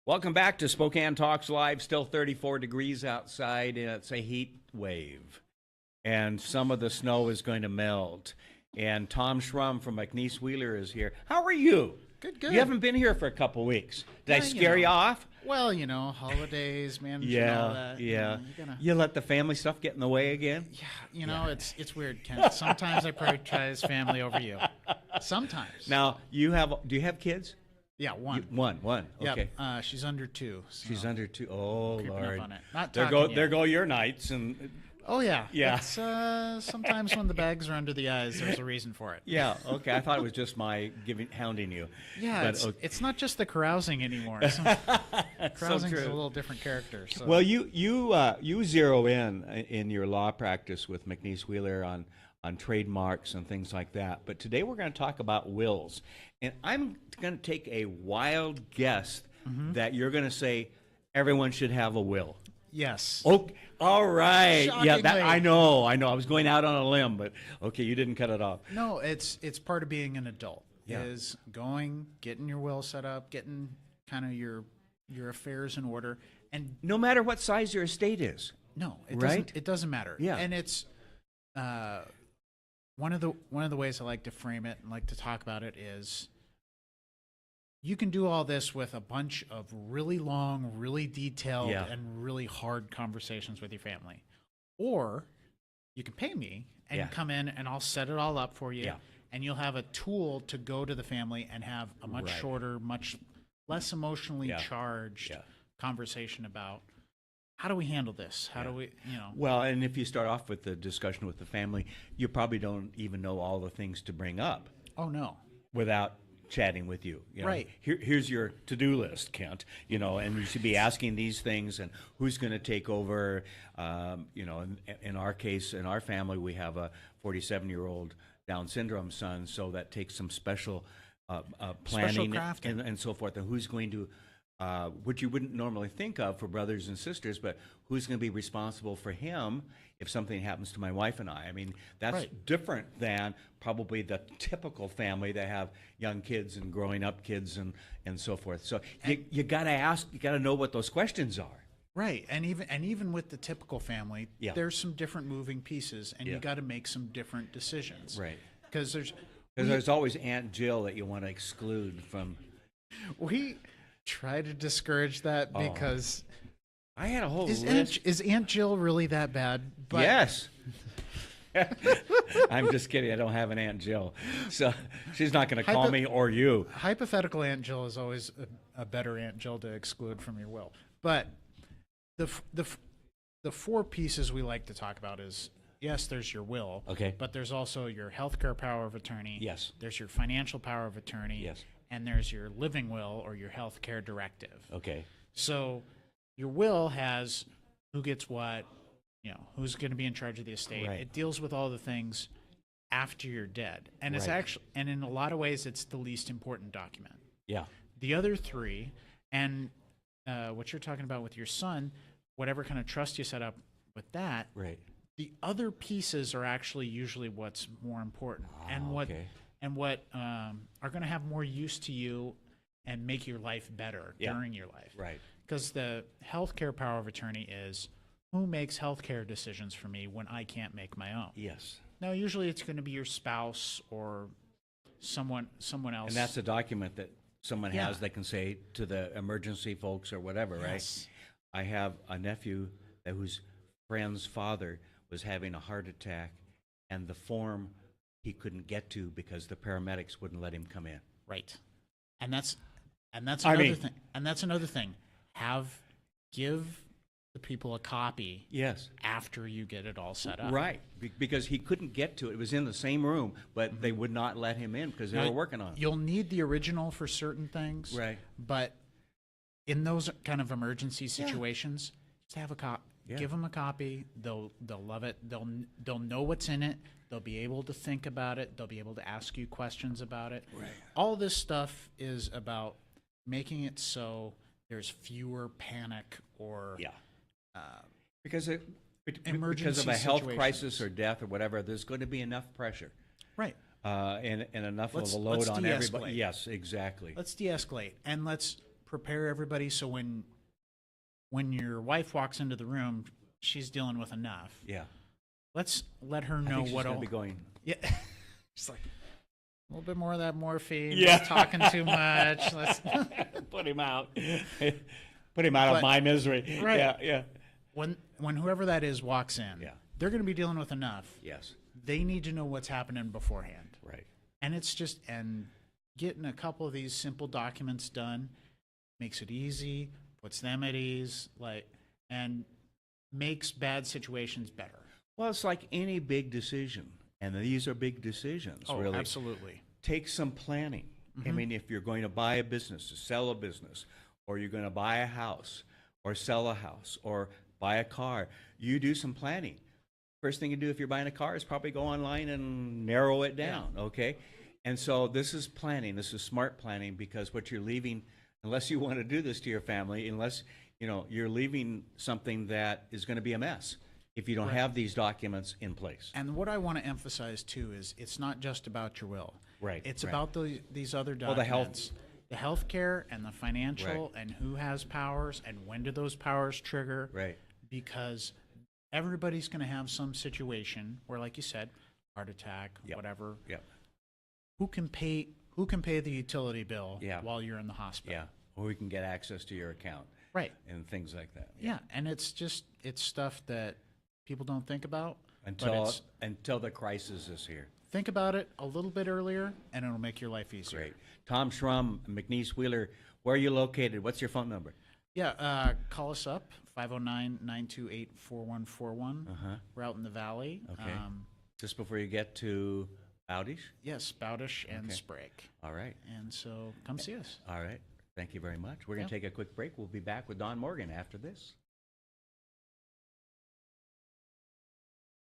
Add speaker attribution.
Speaker 1: Welcome back to Spokane Talks Live. Still 34 degrees outside, and it's a heat wave. And some of the snow is going to melt. And Tom Shrum from McNeice Wheeler is here. How are you?
Speaker 2: Good, good.
Speaker 1: You haven't been here for a couple weeks. Did I scare you off?
Speaker 2: Well, holidays, managing all that.
Speaker 1: Yeah. You let the family stuff get in the way again?
Speaker 2: Yeah, it's weird, Kent. Sometimes I prioritize family over you. Sometimes.
Speaker 1: Now, do you have kids?
Speaker 2: Yeah, one.
Speaker 1: One. Okay.
Speaker 2: Yep. She's under 2. So
Speaker 1: She's under 2. Oh,
Speaker 2: creeping
Speaker 1: Lord.
Speaker 2: up on it. Not
Speaker 1: There
Speaker 2: talking
Speaker 1: go
Speaker 2: yet.
Speaker 1: your nights. And
Speaker 2: Oh, yeah.
Speaker 1: Yeah.
Speaker 2: That's, sometimes when the bags are under the eyes, there's a reason for it.
Speaker 1: yeah, okay. I thought it was just my hounding you.
Speaker 2: Yeah,
Speaker 1: But,
Speaker 2: it's not just the carousing anymore. Carousing is a little different character. So.
Speaker 1: Well, you zero in your law practice with McNeice Wheeler on trademarks and things like that. But today we're going to talk about wills. And I'm going to take a wild guess that you're going to say everyone should have a will.
Speaker 2: Yes.
Speaker 1: Okay. All right. Yeah,
Speaker 2: Shockingly.
Speaker 1: I know. I was going out on a limb, but okay, you didn't cut it off.
Speaker 2: No, it's part of being an adult.
Speaker 1: Yeah.
Speaker 2: Is getting your will set up, getting kind of your affairs in order, and
Speaker 1: No matter what size your estate is.
Speaker 2: no, it
Speaker 1: Right?
Speaker 2: doesn't. It doesn't matter.
Speaker 1: Yeah.
Speaker 2: and it's one of the ways I like to frame it and like to talk about it is you can do all this with a bunch of really long, really detailed,
Speaker 1: Yeah.
Speaker 2: and really hard conversations with your family, or you can pay me and
Speaker 1: Yeah.
Speaker 2: come in and I'll set it all up for you.
Speaker 1: Yeah.
Speaker 2: And you'll have a tool to go to the family and have a much
Speaker 1: Right.
Speaker 2: shorter, much less emotionally
Speaker 1: Yeah.
Speaker 2: charged
Speaker 1: Yeah.
Speaker 2: conversation about how do we handle this? How do we,
Speaker 1: Well, and if you start off with the discussion with the family, you probably don't even know all the things to bring up
Speaker 2: oh no.
Speaker 1: without chatting with you. You know,
Speaker 2: Right.
Speaker 1: Here's your to-do list, Kent. And you should be asking these things and who's going to take over. In our case, in our family, we have a 47-year-old Down syndrome son, so that takes some special planning
Speaker 2: crafting.
Speaker 1: and so forth. And who's going to, which you wouldn't normally think of for brothers and sisters, but who's going to be responsible for him if something happens to my wife and I? I mean, that's
Speaker 2: Right.
Speaker 1: different than probably the typical family that have young kids and growing up kids and so forth. So you got to ask, you got to know what those questions are.
Speaker 2: Right. And even with the typical family,
Speaker 1: Yeah.
Speaker 2: there's some different moving pieces and
Speaker 1: Yeah.
Speaker 2: you got to make some different decisions.
Speaker 1: Right.
Speaker 2: Because
Speaker 1: Because there's always Aunt Jill that you want to exclude from.
Speaker 2: we try to discourage that
Speaker 1: Oh.
Speaker 2: because
Speaker 1: I had a whole
Speaker 2: is
Speaker 1: list.
Speaker 2: Aunt Jill really that bad? But
Speaker 1: Yes. I'm just kidding. I don't have an Aunt Jill. So she's not going to call me or you.
Speaker 2: hypothetical Aunt Jill is always a better Aunt Jill to exclude from your will. But the 4 pieces we like to talk about is, yes, there's your will.
Speaker 1: Okay.
Speaker 2: But there's also your healthcare power of attorney.
Speaker 1: Yes.
Speaker 2: There's your financial power of attorney.
Speaker 1: Yes.
Speaker 2: And there's your living will or your healthcare directive.
Speaker 1: Okay.
Speaker 2: So your will has who gets what, who's going to be in charge of the estate.
Speaker 1: Right.
Speaker 2: It deals with all the things after you're dead. And it's
Speaker 1: Right.
Speaker 2: actually, and in a lot of ways, it's the least important document.
Speaker 1: Yeah.
Speaker 2: The other 3, and what you're talking about with your son, whatever kind of trust you set up with that,
Speaker 1: Right.
Speaker 2: the other pieces are actually usually what's more important and what
Speaker 1: okay.
Speaker 2: are going to have more use to you and make your life better
Speaker 1: Yeah.
Speaker 2: during your life.
Speaker 1: Right.
Speaker 2: Because the healthcare power of attorney is who makes healthcare decisions for me when I can't make my own.
Speaker 1: Yes.
Speaker 2: Now, usually it's going to be your spouse or someone else.
Speaker 1: And that's a document that someone
Speaker 2: Yeah.
Speaker 1: has that can say to the emergency folks or whatever, right?
Speaker 2: Yes.
Speaker 1: I have a nephew whose friend's father was having a heart attack, and the form he couldn't get to because the paramedics wouldn't let him come in.
Speaker 2: Right. And that's
Speaker 1: I
Speaker 2: another
Speaker 1: mean-
Speaker 2: thing. And that's another thing. Give the people a copy
Speaker 1: Yes.
Speaker 2: after you get it all set up.
Speaker 1: Right. Because he couldn't get to it. It was in the same room, but they would not let him in because they
Speaker 2: Now,
Speaker 1: were working on it.
Speaker 2: You'll need the original for certain things.
Speaker 1: Right.
Speaker 2: But in those kind of emergency situations, just have a copy.
Speaker 1: Yeah.
Speaker 2: Give them a copy. They'll love it. They'll know what's in it. They'll be able to think about it. They'll be able to ask you questions about it.
Speaker 1: Right.
Speaker 2: All this stuff is about making it so there's fewer panic or
Speaker 1: Yeah. Because because of
Speaker 2: Emergency
Speaker 1: a health
Speaker 2: situations.
Speaker 1: crisis or death or whatever, there's going to be enough pressure
Speaker 2: right.
Speaker 1: and enough
Speaker 2: Let's
Speaker 1: of a load on everybody.
Speaker 2: de-escalate.
Speaker 1: Yes, exactly.
Speaker 2: Let's de-escalate and let's prepare everybody so when your wife walks into the room, she's dealing with enough.
Speaker 1: Yeah.
Speaker 2: Let's let her
Speaker 1: I
Speaker 2: know
Speaker 1: think she's
Speaker 2: what
Speaker 1: going to be going.
Speaker 2: Yeah. Just like a little bit more of that morphine.
Speaker 1: Yeah.
Speaker 2: Not talking too much. Let's
Speaker 1: Put him out. Put him out of my misery.
Speaker 2: Right.
Speaker 1: Yeah, yeah.
Speaker 2: When whoever that is walks in,
Speaker 1: Yeah.
Speaker 2: they're going to be dealing with enough.
Speaker 1: Yes.
Speaker 2: They need to know what's happening beforehand.
Speaker 1: Right.
Speaker 2: And it's just getting a couple of these simple documents done makes it easy, puts them at ease, and makes bad situations better.
Speaker 1: Well, it's like any big decision, and these are big decisions,
Speaker 2: Oh,
Speaker 1: really.
Speaker 2: absolutely.
Speaker 1: Take some planning. I mean, if you're going to buy a business, to sell a business, or you're going to buy a house, or sell a house, or buy a car, you do some planning. First thing you do if you're buying a car is probably go online and narrow it down, okay? And so this is planning. This is smart planning, because what you're leaving, unless you want to do this to your family, unless, you're leaving something that is going to be a mess if you don't have these documents in place.
Speaker 2: And what I want to emphasize too is it's not just about your will.
Speaker 1: Right,
Speaker 2: It's
Speaker 1: right.
Speaker 2: about these other
Speaker 1: Well, the health-
Speaker 2: documents. The health care and the financial and who has powers and when do those powers trigger.
Speaker 1: Right.
Speaker 2: Because everybody's going to have some situation where, like you said, heart attack,
Speaker 1: Yep.
Speaker 2: whatever.
Speaker 1: Yep.
Speaker 2: Who can pay the utility bill
Speaker 1: Yeah.
Speaker 2: while you're in the hospital?
Speaker 1: Yeah. Or we can get access to your account.
Speaker 2: Right.
Speaker 1: And things like that.
Speaker 2: Yeah. And it's stuff that people don't think about. but
Speaker 1: Until the crisis is here.
Speaker 2: think about it a little bit earlier and it'll make your life easier.
Speaker 1: Great. Tom Shrum, McNeice Wheeler, where are you located? What's your phone number?
Speaker 2: Yeah, call us up, 509-928-4141. We're out in the valley.
Speaker 1: Okay. Just before you get to Bowdish?
Speaker 2: Yes, Bowdish and
Speaker 1: Okay.
Speaker 2: Sprague.
Speaker 1: All right.
Speaker 2: And so come see us.
Speaker 1: All right. Thank you very much. We're going to take a quick break. We'll be back with Don Morgan after this.